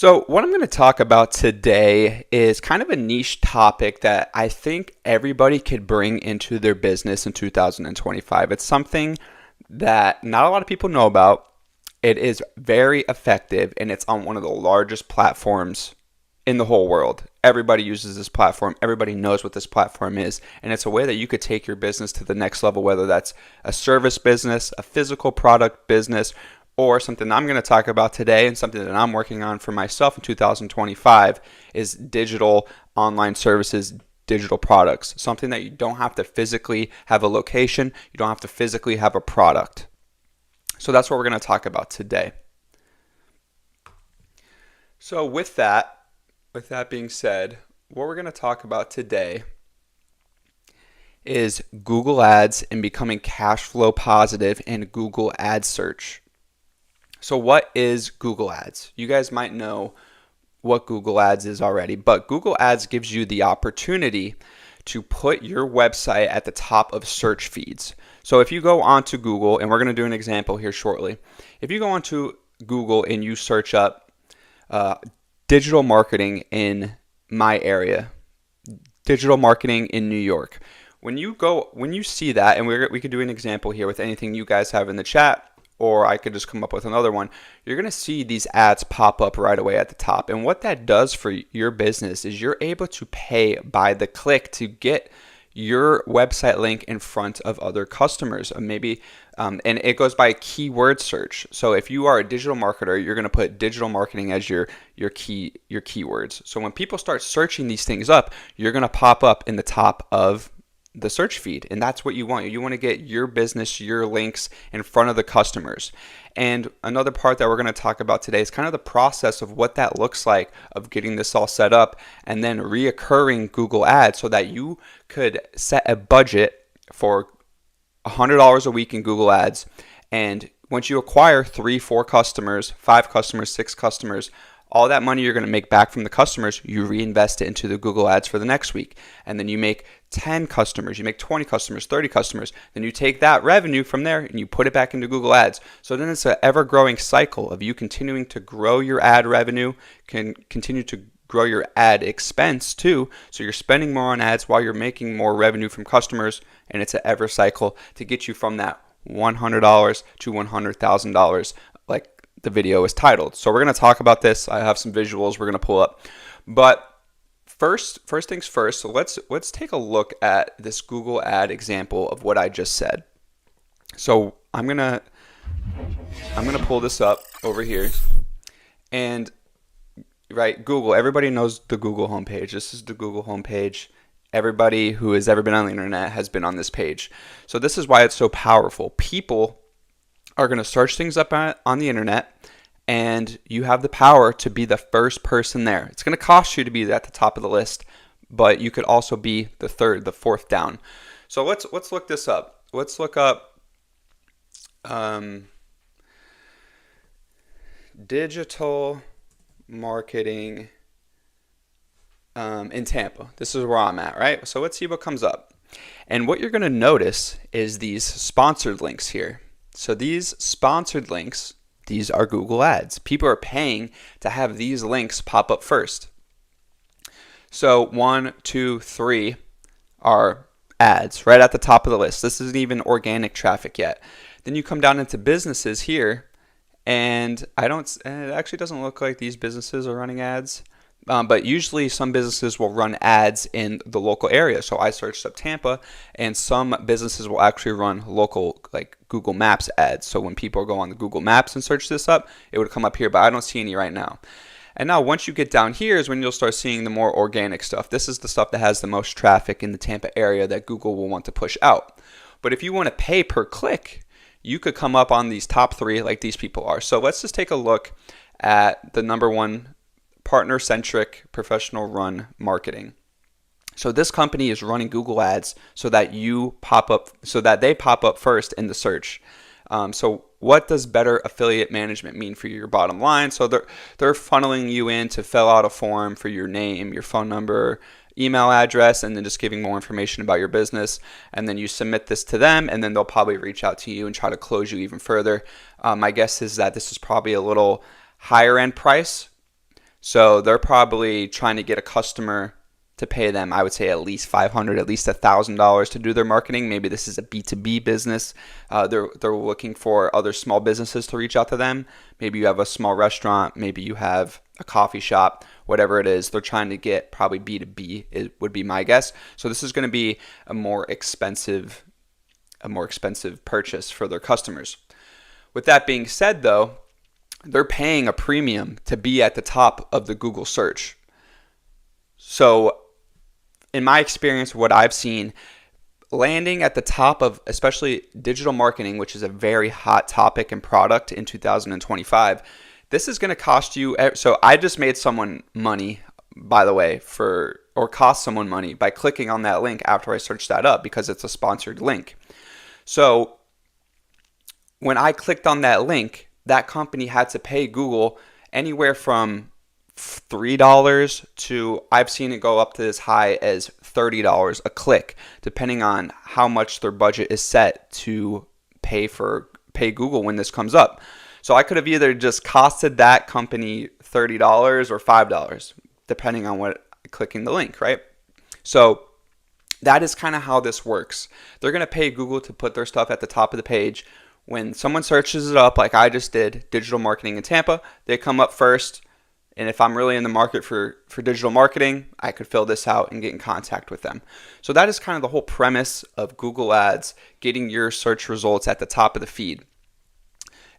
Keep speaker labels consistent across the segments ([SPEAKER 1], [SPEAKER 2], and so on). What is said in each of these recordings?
[SPEAKER 1] So, what I'm going to talk about today is kind of a niche topic that I think everybody could bring into their business in 2025. It's something that not a lot of people know about. It is very effective and it's on one of the largest platforms in the whole world. Everybody uses this platform. Everybody knows what this platform is. And it's a way that you could take your business to the next level, whether that's a service business, a physical product business, or something I'm going to talk about today and something that I'm working on for myself in 2025 is digital online services, digital products, something that you don't have to physically have a location, you don't have to physically have a product. So that's what we're going to talk about today. So with that being said, what we're going to talk about today is Google Ads and becoming cash flow positive in Google Ad search. So what is Google Ads? You guys might know what Google Ads is already, but Google Ads gives you the opportunity to put your website at the top of search feeds. So if you go onto Google, and we're going to do an example here shortly. If you go onto Google and you search up digital marketing in my area, digital marketing in New York, when you see that, and we could do an example here with anything you guys have in the chat, or I could just come up with another one, you're going to see these ads pop up right away at the top. And what that does for your business is you're able to pay by the click to get your website link in front of other customers. Maybe, and it goes by keyword search. So if you are a digital marketer, you're going to put digital marketing as your keywords. So when people start searching these things up, you're going to pop up in the top of the search feed, and that's what you want. You want to get your business, your links in front of the customers. And another part that we're going to talk about today is kind of the process of what that looks like of getting this all set up and then reoccurring Google Ads so that you could set a budget for $100 a week in Google Ads. And once you acquire 3, 4 customers, 5 customers, 6 customers, all that money you're going to make back from the customers, you reinvest it into the Google Ads for the next week. And then you make 10 customers, you make 20 customers, 30 customers. Then you take that revenue from there and you put it back into Google Ads. So then it's an ever-growing cycle of you continuing to grow your ad revenue, can continue to grow your ad expense too. So you're spending more on ads while you're making more revenue from customers. And it's an ever cycle to get you from that $100 to $100,000, like the video is titled. So we're going to talk about this. I have some visuals we're going to pull up. But first things first, so let's take a look at this Google ad example of what I just said. So I'm going to pull this up over here. And right, Google, everybody knows the Google homepage. This is the Google homepage. Everybody who has ever been on the internet has been on this page. So this is why it's so powerful. People are going to search things up on the internet, and you have the power to be the first person there. It's going to cost you to be at the top of the list, but you could also be the third, the fourth down. So let's look this up. Let's look up digital marketing in Tampa. This is where I'm at, right? So let's see what comes up. And what you're going to notice is these sponsored links here. So these sponsored links, these are Google Ads. People are paying to have these links pop up first. So 1, 2, 3 are ads right at the top of the list. This isn't even organic traffic yet. Then you come down into businesses here, and it actually doesn't look like these businesses are running ads. But usually some businesses will run ads in the local area. So I searched up Tampa, and some businesses will actually run local, like Google Maps ads. So when people go on the Google Maps and search this up, it would come up here, but I don't see any right now. And now once you get down here is when you'll start seeing the more organic stuff. This is the stuff that has the most traffic in the Tampa area that Google will want to push out. But if you want to pay per click, you could come up on these top 3 like these people are. So let's just take a look at the number 1, partner-centric, professional-run marketing. So this company is running Google Ads so that they pop up first in the search. So what does better affiliate management mean for your bottom line? So they're funneling you in to fill out a form for your name, your phone number, email address, and then just giving more information about your business. And then you submit this to them, and then they'll probably reach out to you and try to close you even further. My guess is that this is probably a little higher end price. So they're probably trying to get a customer to pay them, I would say at least $500, at least $1,000 to do their marketing. Maybe this is a B2B business. They're looking for other small businesses to reach out to them. Maybe you have a small restaurant. Maybe you have a coffee shop. Whatever it is, they're trying to get probably B2B. It would be my guess. So this is going to be a more expensive purchase for their customers. With that being said, though, they're paying a premium to be at the top of the Google search. So in my experience, what I've seen, landing at the top of especially digital marketing, which is a very hot topic and product in 2025, this is going to cost you. So I just made someone money, by the way, or cost someone money by clicking on that link after I searched that up because it's a sponsored link. So when I clicked on that link, that company had to pay Google anywhere from $3 to, I've seen it go up to as high as $30 a click, depending on how much their budget is set to pay Google when this comes up. So I could have either just costed that company $30 or $5, depending on clicking the link, right? So that is kind of how this works. They're going to pay Google to put their stuff at the top of the page. When someone searches it up, like I just did, digital marketing in Tampa, they come up first. And if I'm really in the market for digital marketing, I could fill this out and get in contact with them. So that is kind of the whole premise of Google Ads, getting your search results at the top of the feed.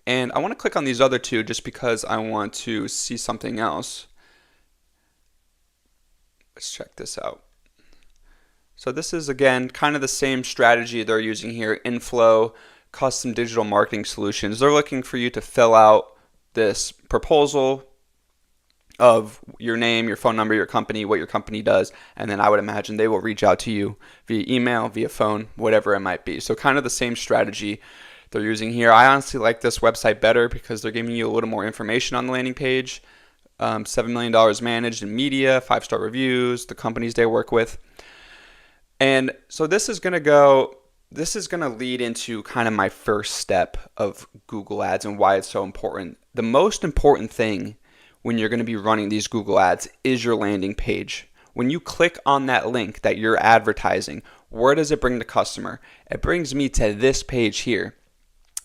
[SPEAKER 1] And I want to click on these other two just because I want to see something else. Let's check this out. So this is, again, kind of the same strategy they're using here, Inflow, custom digital marketing solutions. They're looking for you to fill out this proposal of your name, your phone number, your company, what your company does, and then I would imagine they will reach out to you via email, via phone, whatever it might be. So kind of the same strategy they're using here. I honestly like this website better because they're giving you a little more information on the landing page. $7 million managed in media, 5-star reviews, the companies they work with. And so this is going to lead into kind of my first step of Google Ads and why it's so important. The most important thing when you're going to be running these Google Ads is your landing page. When you click on that link that you're advertising, where does it bring the customer? It brings me to this page here.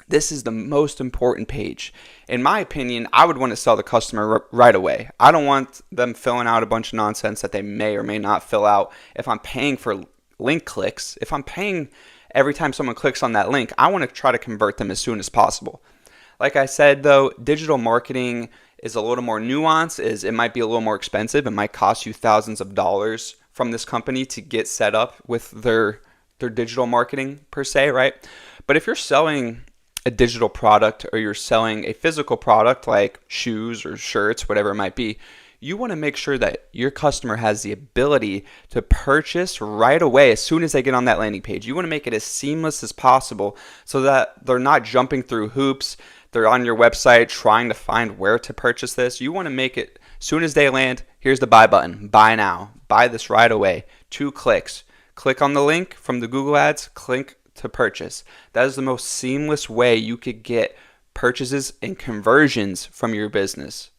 [SPEAKER 1] This is the most important page. In my opinion, I would want to sell the customer right away. I don't want them filling out a bunch of nonsense that they may or may not fill out. If I'm paying for link clicks, if I'm paying every time someone clicks on that link, I want to try to convert them as soon as possible. Like I said, though, digital marketing is a little more nuanced. It might be a little more expensive. It might cost you thousands of dollars from this company to get set up with their digital marketing per se, right? But if you're selling a digital product or you're selling a physical product like shoes or shirts, whatever it might be, you want to make sure that your customer has the ability to purchase right away as soon as they get on that landing page. You want to make it as seamless as possible so that they're not jumping through hoops. They're on your website trying to find where to purchase this. You want to make it, as soon as they land, here's the buy button. Buy now. Buy this right away. 2 clicks. Click on the link from the Google Ads. Click to purchase. That is the most seamless way you could get purchases and conversions from your business.